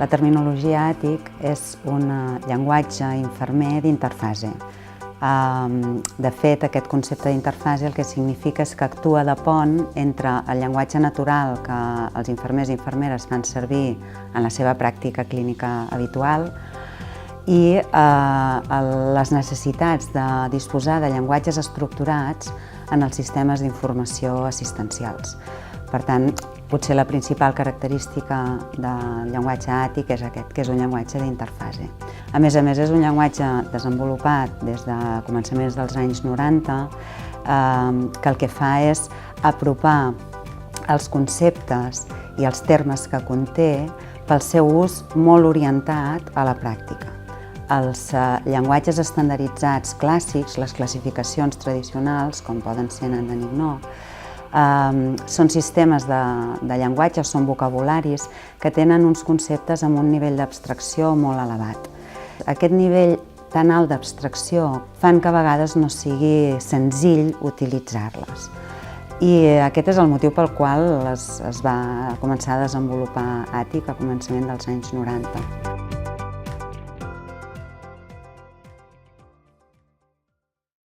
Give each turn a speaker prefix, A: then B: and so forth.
A: La terminologia àtic és un llenguatge infermer d'interfase. De fet, aquest concepte d'interfase el que significa és que actua de pont entre el llenguatge natural que els infermers i infermeres fan servir en la seva pràctica clínica habitual i les necessitats de disposar de llenguatges estructurats en els sistemes d'informació assistencials. Per tant, potser la principal característica del llenguatge àtic és aquest, que és un llenguatge d'interfase. A més, és un llenguatge desenvolupat des de començaments dels anys 90, que el que fa és apropar els conceptes i els termes que conté pel seu ús molt orientat a la pràctica. Els llenguatges estandarditzats clàssics, les classificacions tradicionals, com poden ser en Denis-No, són sistemes de llenguatge, són vocabularis que tenen uns conceptes amb un nivell d'abstracció molt elevat. Aquest nivell tan alt d'abstracció fan que a vegades no sigui senzill utilitzar-les. I aquest és el motiu pel qual es va començar a desenvolupar àtic a començament dels anys 90.